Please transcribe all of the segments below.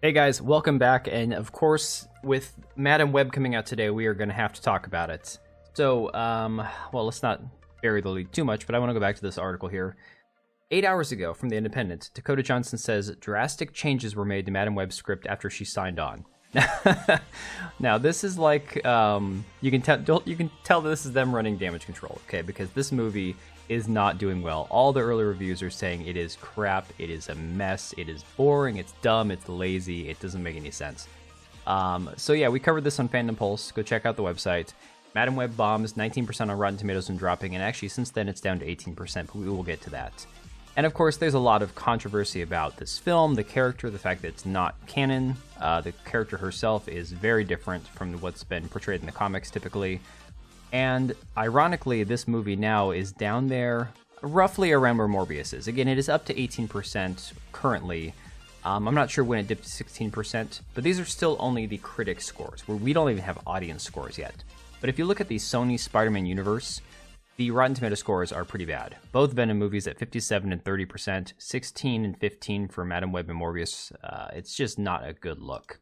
Hey guys, welcome back, and of course, with Madam Web coming out today, we are going to have to talk about it. So, well, let's not bury the lead too much, but I want to go back to this article here. 8 hours ago from The Independent, Dakota Johnson says drastic changes were made to Madam Web's script after she signed on. Now, this is like, you can tell this is them running damage control, okay? Because this movie is not doing well. All the early reviews are saying it is crap, it is a mess, it is boring, it's dumb, it's lazy, it doesn't make any sense. So yeah, we covered this on Fandom Pulse. Go check out the website. Madam Web bombs 19% on Rotten Tomatoes and dropping, and actually since then it's down to 18%, but we will get to that. And of course, there's a lot of controversy about this film, the character, the fact that it's not canon. The character herself is very different from what's been portrayed in the comics typically. And ironically, this movie now is down there roughly around where Morbius is. Again, it is up to 18% currently. I'm not sure when it dipped to 16%, but these are still only the critic scores, where we don't even have audience scores yet. But if you look at the Sony Spider-Man universe, the Rotten Tomato scores are pretty bad. Both Venom movies at 57 and 30%, 16 and 15 for Madam Web and Morbius. It's just not a good look.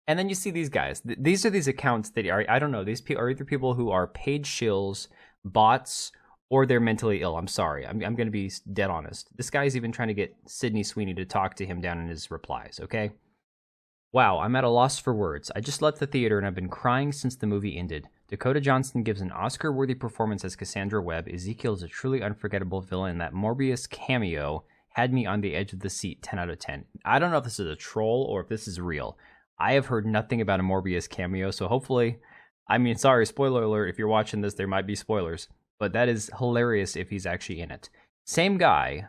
And then you see these guys. These are these accounts that are, I don't know, these are either people who are paid shills, bots, or they're mentally ill. I'm sorry. I'm going to be dead honest. This guy's even trying to get Sydney Sweeney to talk to him down in his replies, okay? Wow, I'm at a loss for words. I just left the theater and I've been crying since the movie ended. Dakota Johnson gives an Oscar-worthy performance as Cassandra Webb. Ezekiel is a truly unforgettable villain. That Morbius cameo had me on the edge of the seat, 10 out of 10. I don't know if this is a troll or if this is real. I have heard nothing about a Morbius cameo, so hopefully, I mean, sorry, spoiler alert, if you're watching this, there might be spoilers, but that is hilarious if he's actually in it. Same guy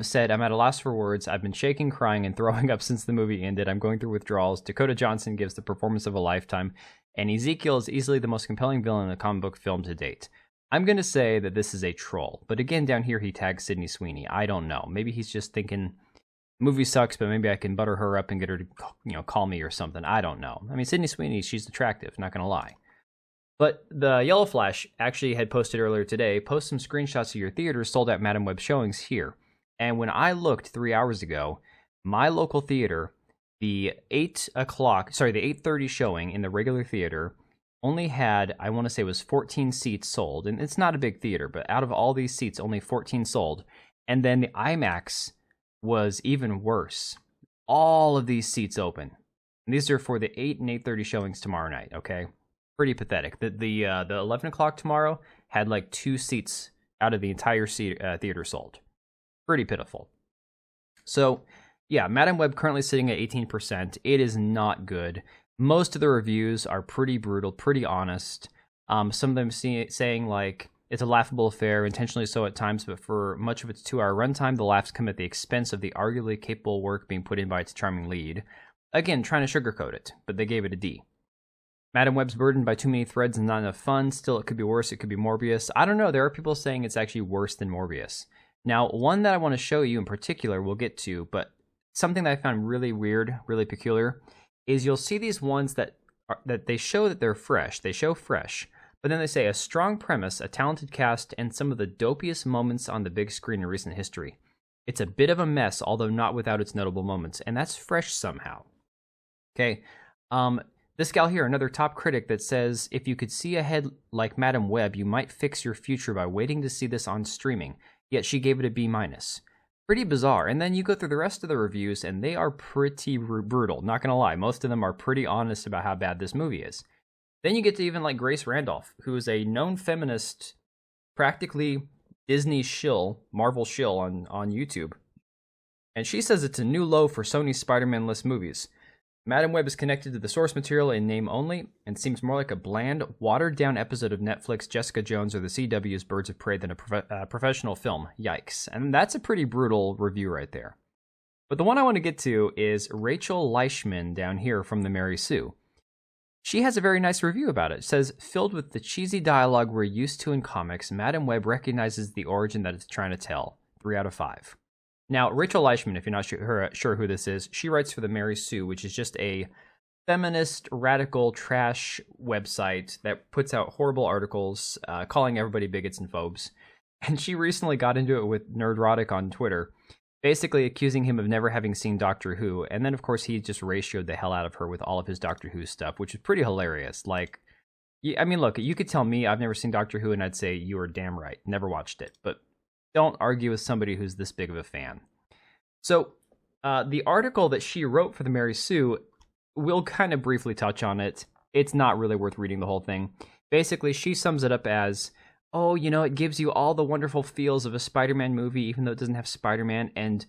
said, I'm at a loss for words. I've been shaking, crying, and throwing up since the movie ended. I'm going through withdrawals. Dakota Johnson gives the performance of a lifetime, and Ezekiel is easily the most compelling villain in the comic book film to date. I'm going to say that this is a troll, but again, down here he tags Sydney Sweeney. I don't know. Maybe he's just thinking, movie sucks, but maybe I can butter her up and get her to, call me or something. I don't know. I mean, Sydney Sweeney, she's attractive, not going to lie. But the Yellow Flash actually had posted earlier today, post some screenshots of your theater's sold out Madam Web showings here. And when I looked 3 hours ago, my local theater, the 8:30 showing in the regular theater only had, I want to say it was 14 seats sold. And it's not a big theater, but out of all these seats, only 14 sold. And then the IMAX was even worse. All of these seats open. And these are for the 8 and 8:30 showings tomorrow night, okay? Pretty pathetic. The 11 o'clock tomorrow had like 2 seats out of the entire theater sold. Pretty pitiful. So, yeah, Madam Web currently sitting at 18%. It is not good. Most of the reviews are pretty brutal, pretty honest. Some of them saying like, it's a laughable affair, intentionally so at times, but for much of its 2-hour runtime, the laughs come at the expense of the arguably capable work being put in by its charming lead. Again, trying to sugarcoat it, but they gave it a D. Madam Web's burdened by too many threads and not enough fun. Still, it could be worse. It could be Morbius. I don't know. There are people saying it's actually worse than Morbius. Now, one that I want to show you in particular, we'll get to, but something that I found really weird, really peculiar, is you'll see these ones that they show that they're fresh. They show fresh. But then they say, a strong premise, a talented cast, and some of the dopiest moments on the big screen in recent history. It's a bit of a mess, although not without its notable moments, and that's fresh somehow. Okay, this gal here, another top critic that says, if you could see ahead like Madam Web, you might fix your future by waiting to see this on streaming, yet she gave it a B-. Pretty bizarre. And then you go through the rest of the reviews, and they are pretty brutal, not gonna lie. Most of them are pretty honest about how bad this movie is. Then you get to even like Grace Randolph, who is a known feminist, practically Disney shill, Marvel shill on YouTube. And she says it's a new low for Sony's Spider-Man-less movies. Madam Web is connected to the source material in name only, and seems more like a bland, watered-down episode of Netflix, Jessica Jones, or the CW's Birds of Prey than a professional film. Yikes. And that's a pretty brutal review right there. But the one I want to get to is Rachel Leishman down here from the Mary Sue. She has a very nice review about it. It says, filled with the cheesy dialogue we're used to in comics, Madam Web recognizes the origin that it's trying to tell. 3 out of 5. Now, Rachel Leishman, if you're not sure who this is, she writes for the Mary Sue, which is just a feminist, radical trash website that puts out horrible articles calling everybody bigots and phobes. And she recently got into it with Nerdrotic on Twitter, basically accusing him of never having seen Doctor Who. And then, of course, he just ratioed the hell out of her with all of his Doctor Who stuff, which is pretty hilarious. Like, I mean, look, you could tell me I've never seen Doctor Who, and I'd say you are damn right, never watched it. But don't argue with somebody who's this big of a fan. So, the article that she wrote for the Mary Sue, we'll kind of briefly touch on it. It's not really worth reading the whole thing. Basically, she sums it up as, oh, you know, it gives you all the wonderful feels of a Spider-Man movie, even though it doesn't have Spider-Man. And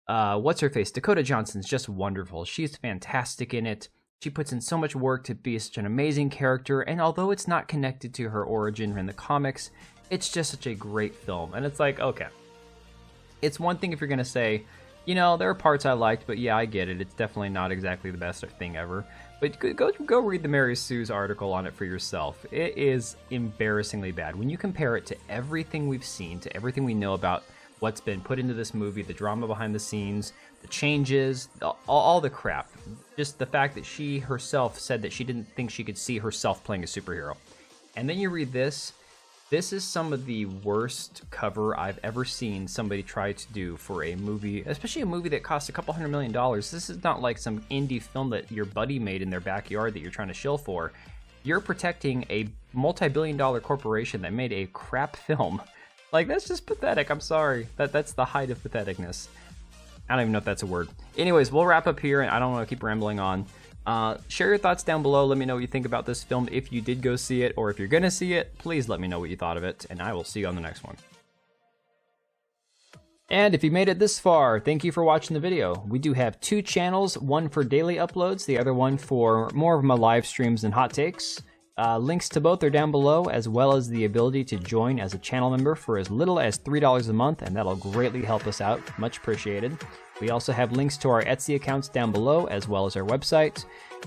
what's her face? Dakota Johnson's just wonderful. She's fantastic in it. She puts in so much work to be such an amazing character. And although it's not connected to her origin in the comics, it's just such a great film. And it's like, okay. It's one thing if you're going to say, you know, there are parts I liked, but yeah, I get it. It's definitely not exactly the best thing ever. But go read the Mary Sue's article on it for yourself. It is embarrassingly bad. When you compare it to everything we've seen, to everything we know about what's been put into this movie, the drama behind the scenes, the changes, all the crap. Just the fact that she herself said that she didn't think she could see herself playing a superhero. And then you read this. This is some of the worst cover I've ever seen somebody try to do for a movie, especially a movie that costs $200 million. This is not like some indie film that your buddy made in their backyard that you're trying to shill for. You're protecting a multi-billion-dollar corporation that made a crap film. Like, that's just pathetic. I'm sorry. That's the height of patheticness. I don't even know if that's a word. Anyways, we'll wrap up here, and I don't want to keep rambling on. Share your thoughts down below. Let me know what you think about this film if you did go see it, or if you're gonna see it, please let me know what you thought of it, and I will see you on the next one. And if you made it this far, thank you for watching the video. We do have 2 channels, one for daily uploads, the other one for more of my live streams and hot takes. Links to both are down below, as well as the ability to join as a channel member for as little as $3 a month, and that'll greatly help us out. Much appreciated. We also have links to our Etsy accounts down below, as well as our website.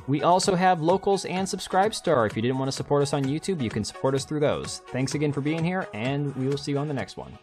We also have Locals and Subscribestar. If you didn't want to support us on YouTube, you can support us through those. Thanks again for being here, and we will see you on the next one.